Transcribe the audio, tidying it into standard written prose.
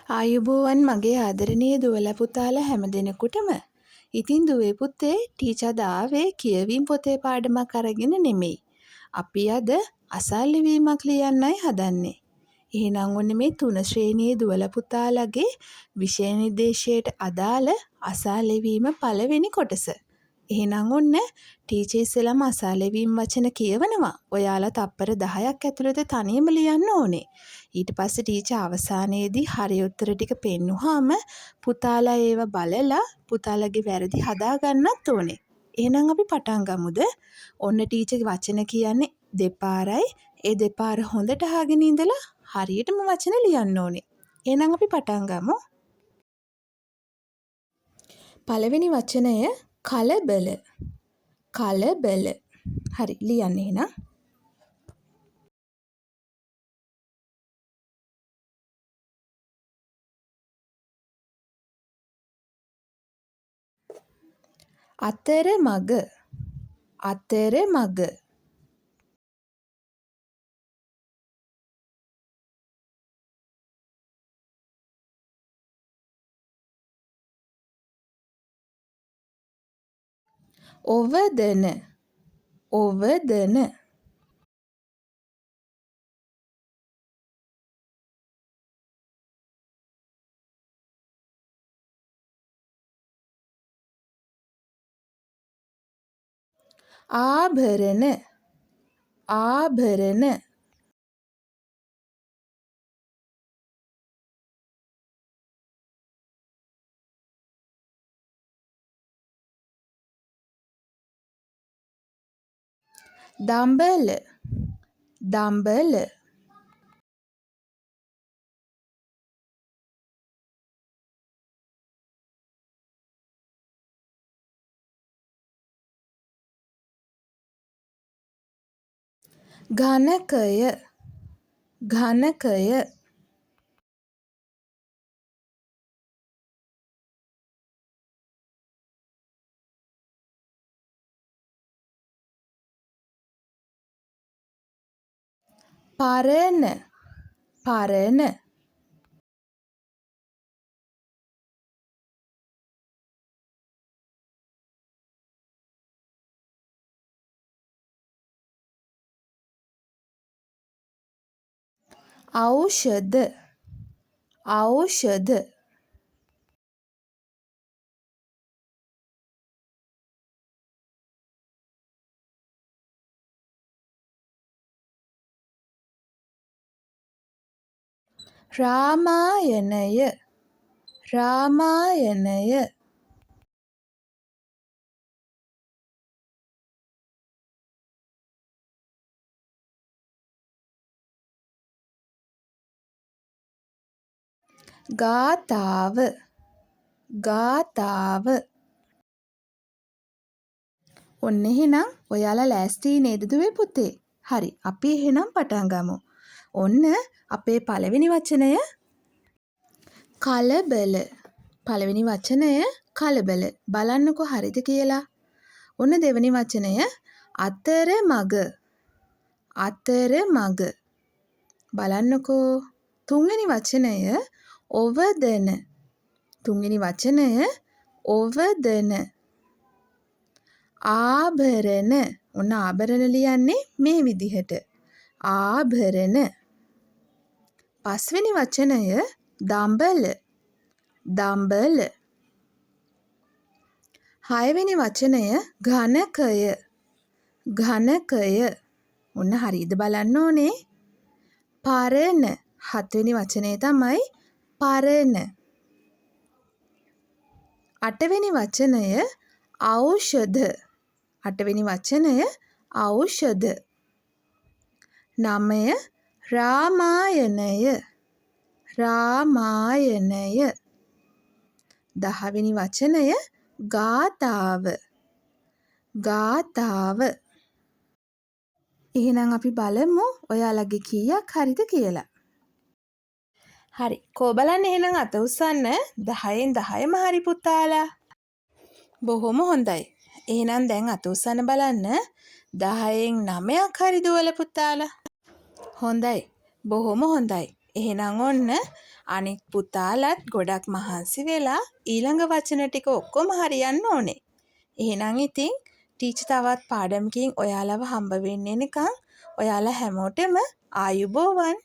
ආයුබෝවන් මගේ ආදරණීය දුවලා පුතාලා හැමදෙනෙකුටම. ඉතින් දුවේ පුතේ ටීචර් අද ආවේ කියවීම් පොතේ පාඩමක් අරගෙන නෙමෙයි. අපි අද අසල් ලිවීමක් ලියන්නයි හදන්නේ. එහෙනම් ඔන්න මේ 3 ශ්‍රේණියේ දුවලා පුතාලගේ විෂය නිර්දේශයට අදාළ අසල් ලිවීම පළවෙනි කොටස. එහෙනම් ඔන්න ටීචර් ඉස්සෙල්ලාම අසල් ලිවීම් වචන කියවනවා. ඔයාලා තප්පර 10ක් ඇතුළත තනියම ලියන්න ඕනේ. ඊට පස්සේ ටීචර් අවසානයේදී හරි උත්තර ටික පෙන්නුවාම පුතාලා ඒව බලලා පුතාලගේ වැරදි හදා ගන්නත් ඕනේ. එහෙනම් අපි පටන් ගමුද? ඔන්න ටීචර් වචන කියන්නේ දෙපාරයි. ඒ දෙපාර හොඳට අහගෙන ඉඳලා හරියටම වචන ලියන්න ඕනේ. එහෙනම් අපි පටන් ගමු. පළවෙනි වචනය කලබල. කලබල. හරි ලියන්න එහෙනම්. අතරමඟ. අතරමඟ. ඔවදන. ඔවදන. ආභරණ. ආභරණ. දම්බල. දම්බල. ඝනකය. ඝනකය. පරණ. පරණ. ඖෂධ. ඖෂධ. රාමායනය. රාමායනය. ගාථාව. ගාථාව. ඔන්න එහෙනම් ඔයාලා ලෑස්ති නේද දුවේ පුතේ? හරි අපි එහෙනම් පටන් ගමු. ඔන්න අපේ පළවෙනි වචනය කලබල. පළවෙනි වචනය කලබල. බලන්නකෝ හරිද කියලා. ඔන්න දෙවෙනි වචනය අතරමඟ. අතරමඟ. බලන්නකෝ. තුන්වෙනි වචනය ඔවදන. තුන්වෙනි වචනය ඔවදන. ආභරණ. ඔන්න ආභරණ ලියන්නේ මේ විදිහට. ආභරණ. පස්වෙනි වචනය දම්බල. දම්බල. හයවෙනි වචනය ඝනකය. ඝනකය. ඔන්න හරියද බලන්න ඕනේ. පරණ. හත්වෙනි වචනය තමයි පරණ. අටවෙනි වචනය ඖෂධ. අටවෙනි වචනය ඖෂධ. නවය රාමායනය. රාමායනය. 10 වෙනි වචනය ගාථාව. ගාථාව. එහෙනම් අපි බලමු ඔයාලගේ කීයක් හරිද කියලා. හරි. කෝ බලන්න එහෙනම් අත උස්සන්න. 10න් 10ම හරි පුතාලා. බොහොම හොඳයි. එහෙනම් දැන් අත උස්සන්න බලන්න. 10න් 9ක් හරි දුවලා පුතාලා. හොඳයි. බොහොම හොඳයි. එහෙනම් ඔන්න අනිත් පුතාලත් ගොඩක් මහන්සි වෙලා ඊළඟ වචන ටික ඔක්කොම හරියන්න ඕනේ. එහෙනම් ඉතින් ටීචර් තවත් පාඩමකින් ඔයාලව හම්බ වෙන්න එනකන් ඔයාලා හැමෝටම ආයුබෝවන්.